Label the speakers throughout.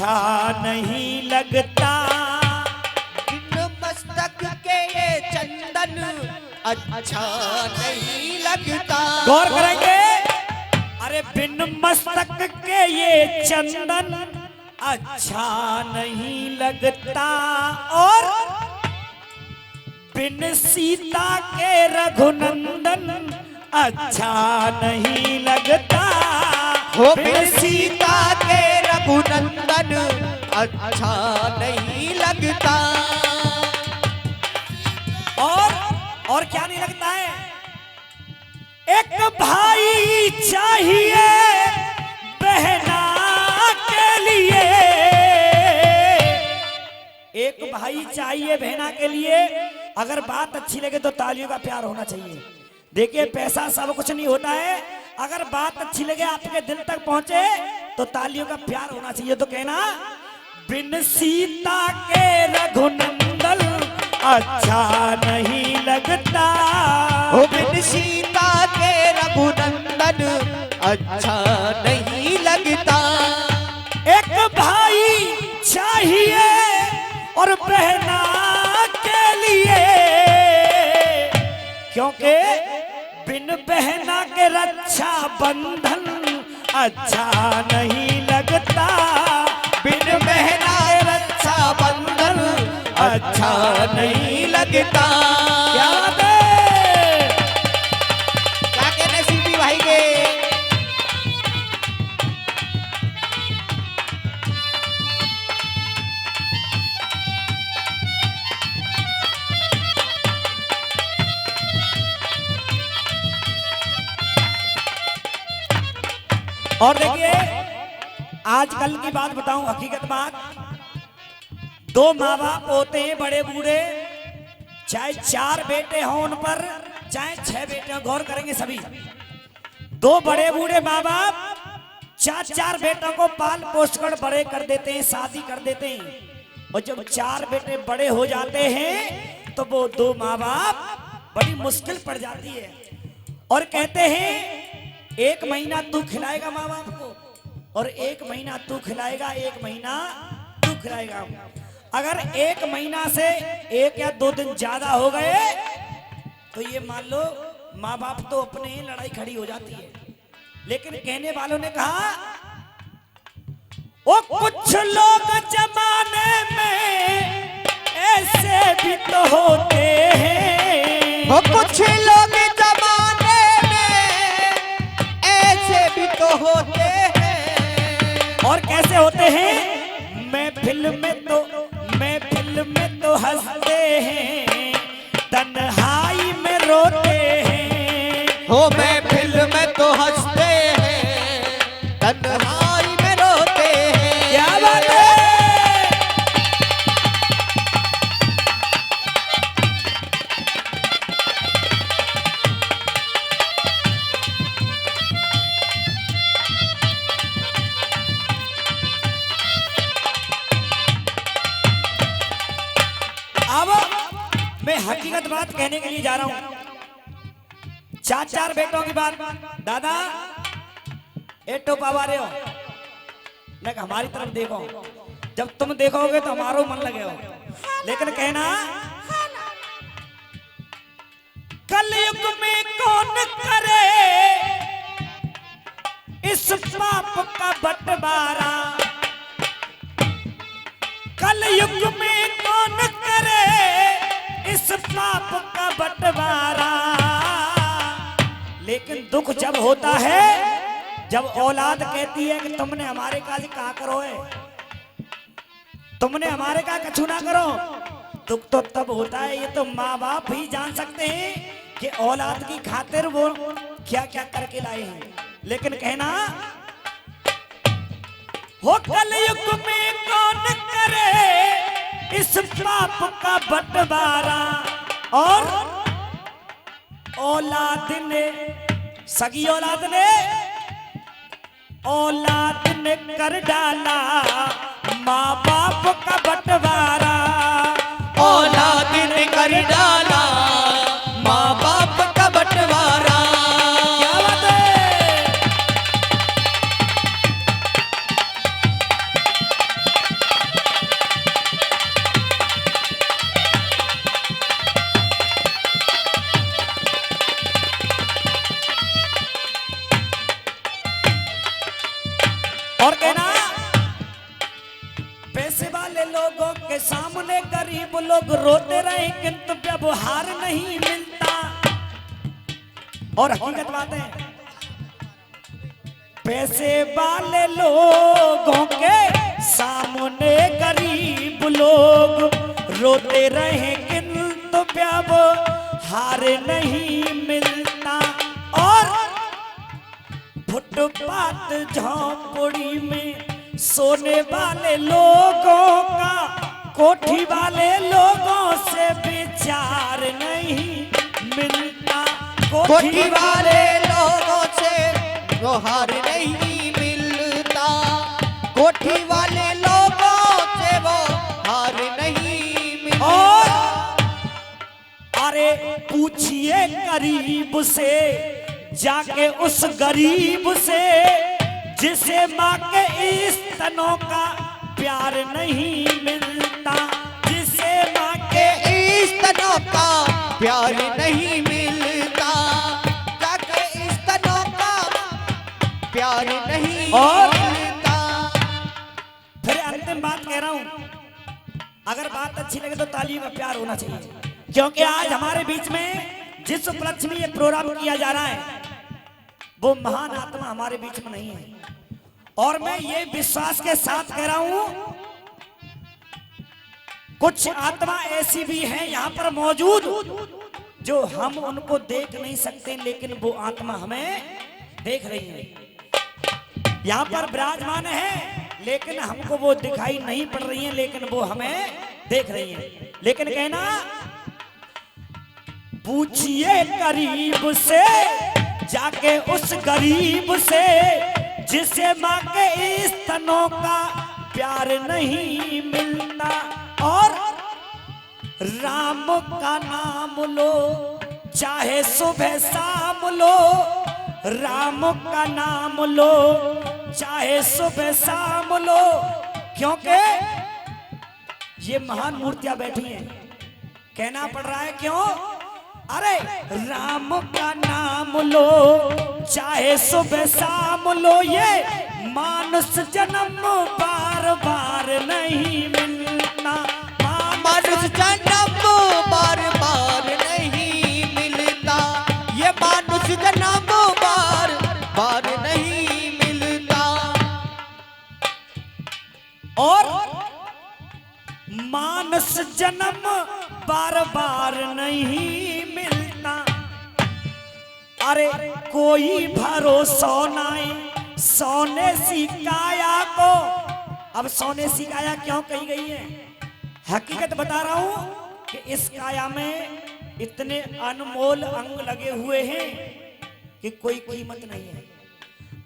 Speaker 1: अच्छा नहीं लगता।
Speaker 2: बिन मस्तक के ये चंदन अच्छा नहीं लगता।
Speaker 1: गौर करेंगे। अरे बिन मस्तक के ये चंदन अच्छा नहीं लगता, और बिन सीता के रघुनंदन अच्छा नहीं लगता।
Speaker 2: हो बिन सीता के रघुनंदन अच्छा नहीं लगता।
Speaker 1: और क्या नहीं लगता है? एक भाई चाहिए बहना के लिए, एक भाई चाहिए बहना के लिए। अगर बात अच्छी लगे तो तालियों का प्यार होना चाहिए। देखिए पैसा सब कुछ नहीं होता है, अगर बात अच्छी लगे आपके दिल तक पहुंचे तो तालियों का प्यार होना चाहिए। तो कहना बिन सीता के रघुनंदन अच्छा नहीं लगता।
Speaker 2: हो बिन सीता के रघुनंदन अच्छा नहीं लगता।
Speaker 1: एक भाई चाहिए और बहना के लिए, क्योंकि बिन बहना के रक्षा बंधन अच्छा नहीं लगता।
Speaker 2: बिन बहना के रक्षा बंधन अच्छा नहीं लगता।
Speaker 1: क्या बात है?
Speaker 2: क्या कहने सीपी भाई के।
Speaker 1: और देखिए आजकल की बात बताऊं, हकीकत बात, दो माँ बाप होते हैं बड़े बूढ़े, चाहे 4 बेटे हों उन पर, चाहे 6 बेटे हों, गौर करेंगे सभी। 2 बड़े बूढ़े माँ बाप 4 बेटों को पाल पोस कर बड़े कर देते हैं, शादी कर देते हैं। और जब 4 बेटे बड़े हो जाते हैं तो वो 2 माँ बाप बड़ी मुश्किल पड़ जाती है, और कहते हैं 1 महीना तू खिलाएगा माँ बाप को, और 1 महीना तू खिलाएगा, 1 महीना तू खिलाएगा। अगर 1 महीना से 1 या 2 दिन ज्यादा हो गए तो ये मान लो माँ बाप तो अपने ही लड़ाई खड़ी हो जाती है। लेकिन कहने वालों ने कहा ओ कुछ लोग जमाने में ऐसे भी तो होते हैं।
Speaker 2: वो कुछ लोग जमाने में ऐसे भी तो होते हैं।
Speaker 1: और कैसे होते हैं? महफिल में तो हंसते हैं, तन्हाई में रोते हैं।
Speaker 2: हो महफिल में तो हंसते हैं, तन्हाई में रोते हैं।
Speaker 1: क्या बात है? अब मैं हकीकत बात कहने के लिए जा रहा हूं। 4 बेटों की बात। दादा ए टोपा वाले हो, मैं हमारी तरफ देखो, जब तुम देखोगे तो हमारो मन लगे हो। लेकिन कहना कलयुग में कौन करे इस पाप का बंटवारा, कलयुग में कौन करे इस पाप का बंटवारा। लेकिन दुख जब होता है जब औलाद कहती है कि तुमने हमारे काज कहा करो है, तुमने हमारे का कछु ना करो। दुख तो तब होता है, ये तो माँ बाप ही जान सकते हैं कि औलाद की खातिर वो क्या क्या करके लाए हैं। लेकिन कहना हो कलयुग में कौन करे इस पाप का बंटवारा। और औलाद ने, सगी औलाद ने कर डाला माँ बाप का बंटवारा।
Speaker 2: औलाद ने कर डाला माँ बाप का बंटवारा।
Speaker 1: क्या बात है? के सामने गरीब लोग रोते रहे किंतु व्यवहार नहीं मिलता। और हकीकत बात है, पैसे वाले लोगों के सामने गरीब लोग रोते रहे किंतु व्यवहार नहीं मिलता। और फुटपाथ झोंपड़ी में सोने वाले लोगों का कोठी वाले लोगों से विचार नहीं मिलता।
Speaker 2: कोठी वाले लोगों से व्यवहार नहीं मिलता। कोठी वाले लोगों से व्यवहार नहीं मिलता।
Speaker 1: और अरे पूछिए गरीब से जाके उस गरीब से जिसे माँ के स्तनों का प्यार नहीं मिलता। जिसे माँ के
Speaker 2: स्तनों का प्यार नहीं मिलता। जाके स्तनों का प्यार नहीं
Speaker 1: और
Speaker 2: मिलता।
Speaker 1: फिर अंतिम बात कह रहा हूं, अगर बात अच्छी लगे तो ताली में प्यार होना चाहिए, क्योंकि आज हमारे बीच में जिस उपलक्ष्य में ये प्रोग्राम किया जा रहा है वो महान आत्मा हमारे बीच में नहीं है। और मैं ये विश्वास के साथ कह रहा हूं, कुछ आत्मा ऐसी भी हैं यहां पर मौजूद जो हम उनको देख नहीं सकते, लेकिन वो आत्मा हमें देख रही है। यहां पर विराजमान है लेकिन हमको वो दिखाई नहीं पड़ रही है, लेकिन वो हमें देख रही है। लेकिन कहना, पूछिए गरीब से जाके उस गरीब से जिसे माँ के स्तनों का प्यार नहीं मिलता। और राम का नाम लो चाहे सुबह शाम लो, राम का नाम लो चाहे सुबह शाम लो, क्योंकि ये महान मूर्तियां बैठी हैं। कहना पड़ रहा है क्यों? अरे राम का नाम लो चाहे सुबह शाम लो, ये मानुष जन्म बार बार नहीं मिलना।
Speaker 2: मानुष जन्म बार बार नहीं मिलता। ये मानुष जन्म बार बार नहीं मिलता।
Speaker 1: और मानुष जन्म बार बार नहीं मिलता। अरे कोई भरोसा नहीं सोने सी काया को। अब सोने सी काया क्यों कही गई है? हकीकत बता रहा हूं कि इस काया में इतने अनमोल अंग लगे हुए हैं कि कोई कीमत नहीं है।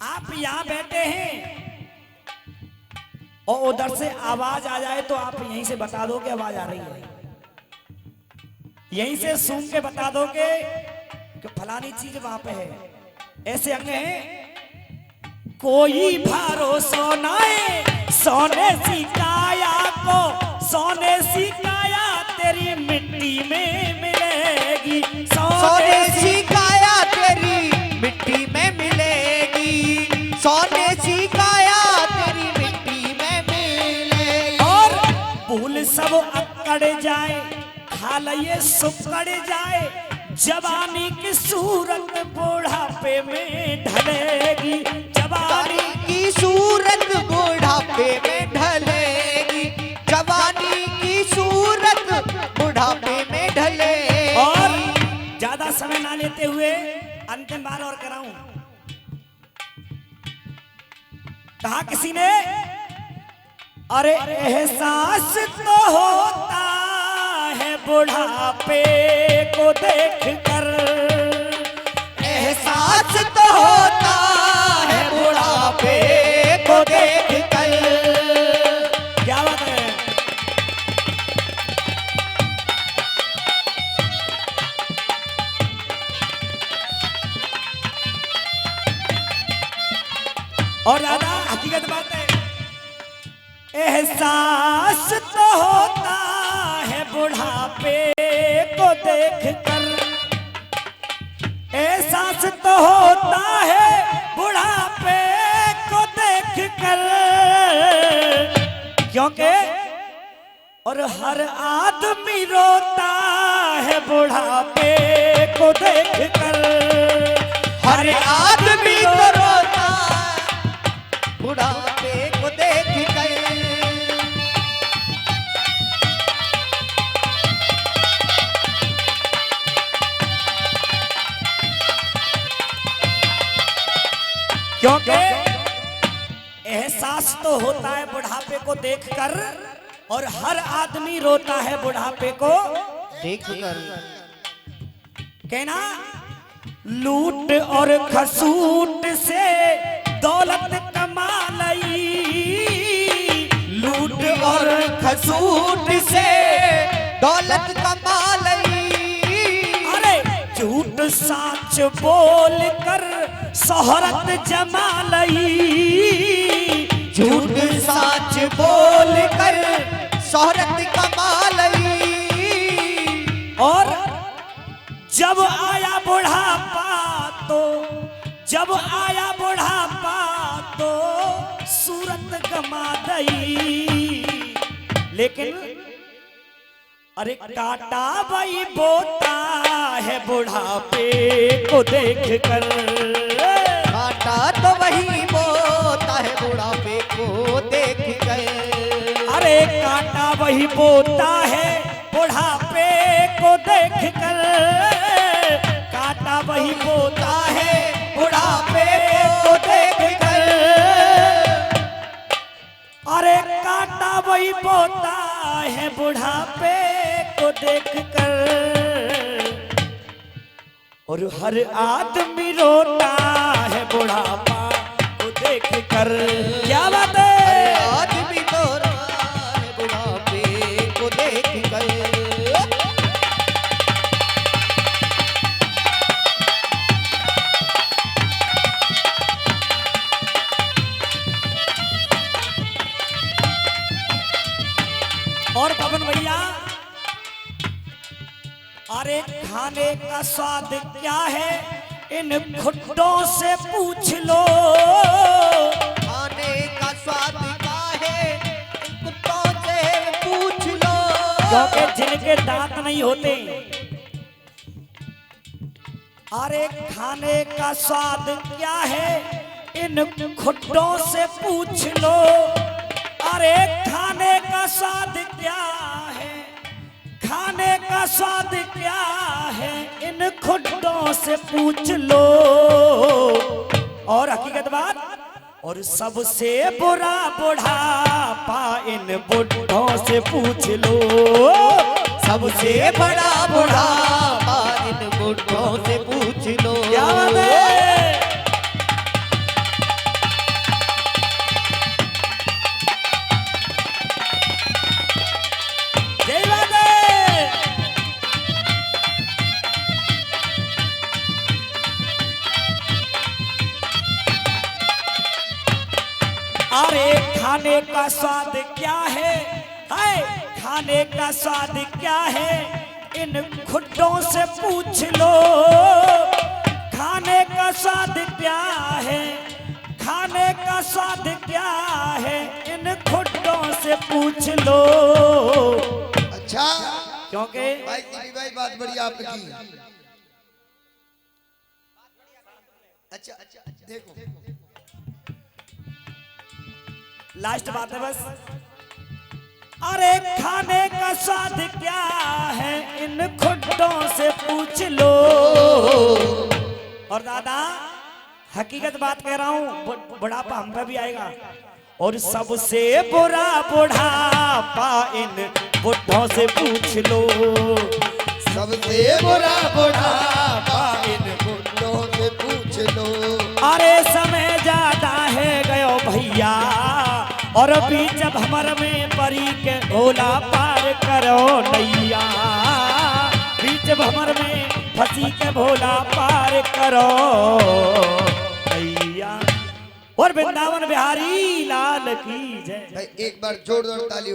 Speaker 1: आप यहां बैठे हैं और उधर से आवाज आ जाए तो आप यहीं से बता दो कि आवाज आ रही है, यहीं से सूंघ के बता दोगे कि फलानी चीज वहां पे है। ऐसे अंग हैं। कोई भरोसा नहीं सोने सी काया को, सोने सी काया तेरी मिट्टी में मिलेगी।
Speaker 2: सोने सी काया तेरी मिट्टी में मिलेगी। सोने सी काया तेरी मिट्टी में मिलेगी।
Speaker 1: और भूल सब अकड़ जाए, हाल ये सुकड़ जाए, जवानी की सूरत बुढ़ापे में ढलेगी। जवानी
Speaker 2: की सूरत बुढ़ापे में ढलेगी। जवानी की सूरत बुढ़ापे में ढलेगी।
Speaker 1: और ज्यादा समय ना लेते हुए अंतिम बार और कराऊं। कहा किसी ने, अरे एहसास तो होता है बुढ़ापे को देखकर।
Speaker 2: एहसास तो होता है बुढ़ापे को देखकर।
Speaker 1: क्या बात है? और दादा हकीकत बात है, एहसास तो होता है बुढ़ापे को देखकर। एहसास तो होता है बुढ़ापे को देखकर, क्योंकि और हर आदमी रोता है बुढ़ापे को देख कर।
Speaker 2: हर आदमी तो रोता है बुढ़ापे को देख कर।
Speaker 1: क्योंकि एहसास तो होता है बुढ़ापे को देखकर, और हर आदमी रोता है बुढ़ापे को
Speaker 2: देख कर।
Speaker 1: कहना लूट और खसूट से दौलत कमा लई,
Speaker 2: लूट और खसूट से दौलत कमा लई।
Speaker 1: अरे झूठ साच बोल कर शोहरत जमा लई,
Speaker 2: झूठ साच बोल कर शोहरत कमा लई।
Speaker 1: और जब आया बुढ़ापा तो, जब आया बुढ़ापा तो सूरत गमा दई। लेकिन अरे काटा वही बोता है बुढ़ापे को देख कर।
Speaker 2: काटा तो वही बोता है बुढ़ापे को देख कर।
Speaker 1: अरे काटा वही बोता है बुढ़ापे को देख कर। काटा वही बोता है बुढ़ापे को देख कर। अरे काटा वही बोता है बुढ़ापे को देख कर। और हर आदमी रोता है बुढ़ापा को देख कर। क्या बात है?
Speaker 2: हर आदमी तो रोता है बुढ़ापे को देख कर।
Speaker 1: और पवन भैया, अरे खाने का स्वाद क्या है इन खुट्टों से पूछ लो।
Speaker 2: खाने का स्वाद क्या है इन कुत्तों से पूछ लो।
Speaker 1: क्योंकि जिनके दांत नहीं होते। अरे खाने का स्वाद क्या है इन खुट्टों से पूछ लो। अरे खाने का स्वाद क्या है, खाने का स्वाद क्या है इन खुट्टों से पूछ लो। और हकीकत बात, और सबसे बुरा बुढ़ापा इन बुढ़ों से पूछ लो।
Speaker 2: सबसे बड़ा बुढ़ापा इन बुढ़ों से पूछ लो।
Speaker 1: क्या बात है? जय बात है। अरे खाने का स्वाद क्या है, खाने का स्वाद क्या है इन खुट्टों से पूछ लो। खाने का स्वाद क्या है, खाने का स्वाद क्या है इन खुट्टों से पूछ लो।
Speaker 3: अच्छा
Speaker 1: क्योंकि
Speaker 3: भाई की भाई बात बड़ी आपकी। अच्छा देखो
Speaker 1: लास्ट बात है बस। अरे खाने का स्वाद क्या है इन खुट्टों से पूछ लो। और दादा हकीकत बात कह रहा हूँ, बुढ़ापा हम पे भी आएगा। और सबसे बुरा बुढ़ापा इन बुढ़ों से पूछ लो।
Speaker 3: सबसे बुरा बुढ़ापा इन बुढ़ों से पूछ लो।
Speaker 1: अरे समय ज्यादा है गयो भैया, और बीच भमर में परी के भोला पार करो नैया। बीच भमर में फंसी के भोला पार करो नैया। और वृंदावन बिहारी लाल की जय।
Speaker 3: भाई एक बार जोरदार ताली।